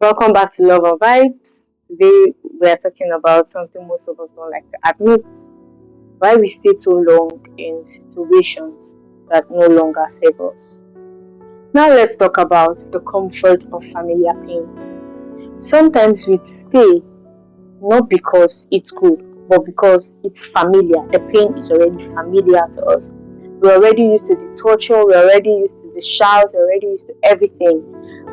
Welcome back to Love and Vibes. Today we are talking about something most of us don't like to admit: why we stay too long in situations that no longer serve us. Now let's talk about the comfort of familiar pain. Sometimes we stay not because it's good, but because it's familiar. The pain is already familiar to us. We're already used to the torture, we're already used to the shout, we're already used to everything.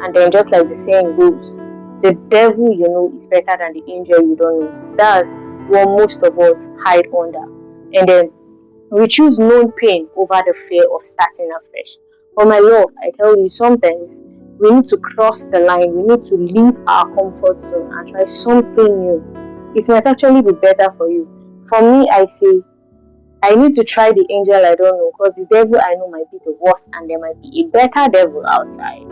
And then, just like the saying goes, the devil you know is better than the angel you don't know. That's what most of us hide under. And then we choose known pain over the fear of starting afresh. For my love, I tell you, sometimes we need to cross the line, we need to leave our comfort zone and try something new. It might actually be better for you. For me, I say, I need to try the angel I don't know because the devil I know might be the worst and there might be a better devil outside.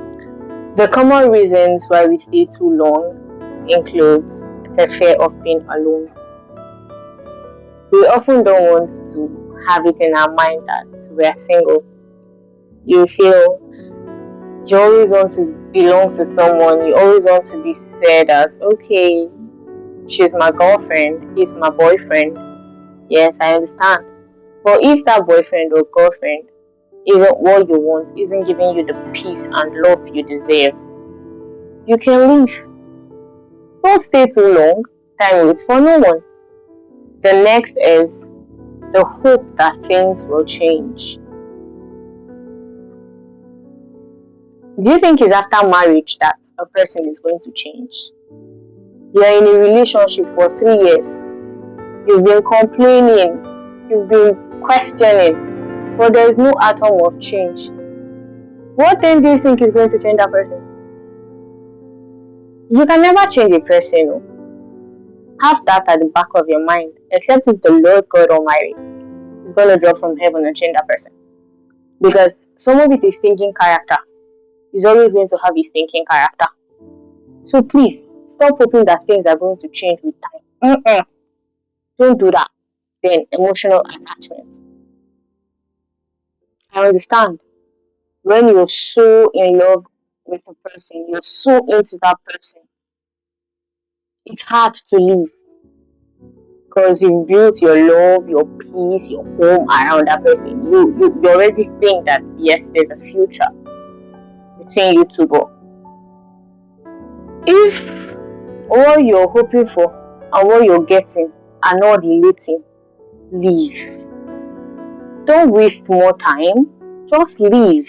The common reasons why we stay too long includes the fear of being alone. We often don't want to have it in our mind that we are single. You feel you always want to belong to someone, you always want to be said as, okay, she's my girlfriend, he's my boyfriend. Yes, I understand. But if that boyfriend or girlfriend isn't what you want, isn't giving you the peace and love you deserve, you can leave. Don't stay too long. Time waits for no one. The next is the hope that things will change. Do you think it's after marriage that a person is going to change? You're in a relationship for 3 years. You've been complaining. You've been questioning. But there is no atom of change. What then do you think is going to change that person? You can never change a person. No? Have that at the back of your mind. Except if the Lord God Almighty is going to drop from heaven and change that person. Because some of it is thinking character. He's always going to have his thinking character. So please, stop hoping that things are going to change with time. Don't do that. Then emotional attachment. I understand. When you're so in love with a person, you're so into that person, it's hard to leave because you've built your love, your peace, your home around that person. You already think that yes, there's a future between you two, but if what you're hoping for and what you're getting are not relating, leave. Don't waste more time. Just leave.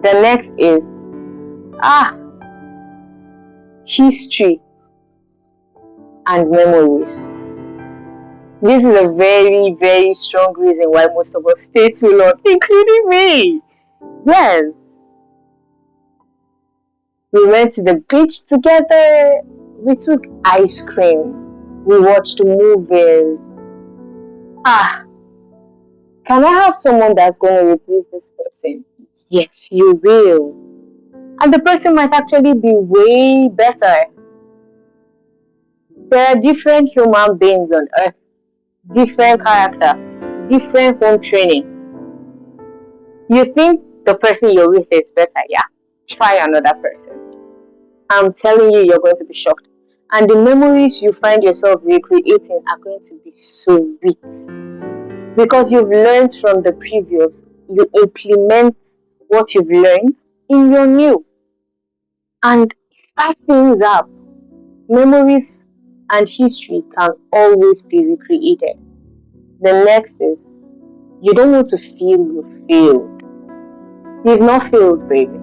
The next is history and memories. This is a very, very strong reason why most of us stay too long, including me. Yes. We went to the beach together. We took ice cream. We watched movies. Can I have someone that's going to replace this person? Yes, you will. And the person might actually be way better. There are different human beings on earth, different characters, different home training. You think the person you're with is better, yeah? Try another person. I'm telling you, you're going to be shocked. And the memories you find yourself recreating are going to be so sweet. Because you've learned from the previous, you implement what you've learned in your new. And spice things up. Memories and history can always be recreated. The next is, you don't want to feel you failed. You've not failed, baby.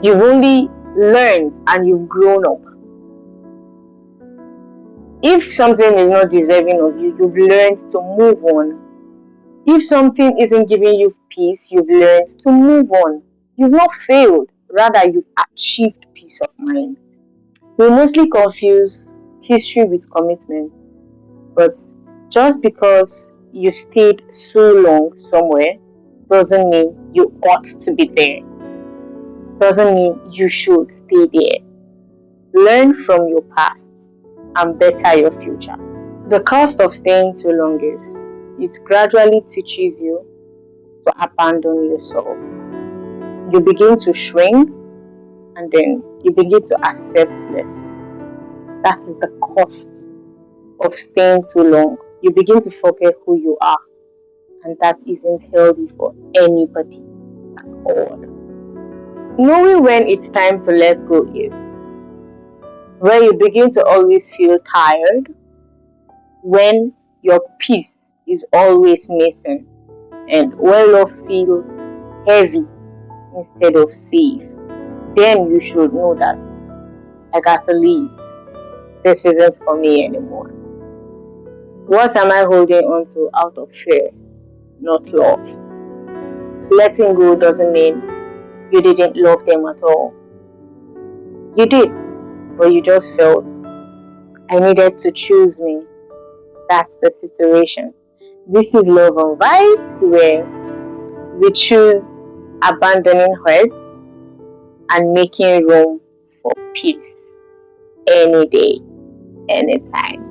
You've only learned and you've grown up. If something is not deserving of you, you've learned to move on. If something isn't giving you peace, you've learned to move on. You've not failed, rather you've achieved peace of mind. We mostly confuse history with commitment, but just because you've stayed so long somewhere doesn't mean you ought to be there. Doesn't mean you should stay there. Learn from your past and better your future. The cost of staying too long is it gradually teaches you to abandon yourself. You begin to shrink, and then you begin to accept less. That is the cost of staying too long. You begin to forget who you are, and that isn't healthy for anybody at all. Knowing when it's time to let go is where you begin to always feel tired, when your peace is always missing, and when love feels heavy instead of safe. Then you should know that I gotta leave. This isn't for me anymore. What am I holding on to out of fear, not love? Letting go doesn't mean you didn't love them at all. You did, but you just felt I needed to choose me. That's the situation. This is Love and Vibes, where we choose abandoning hurts and making room for peace any day, anytime.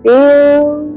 See you.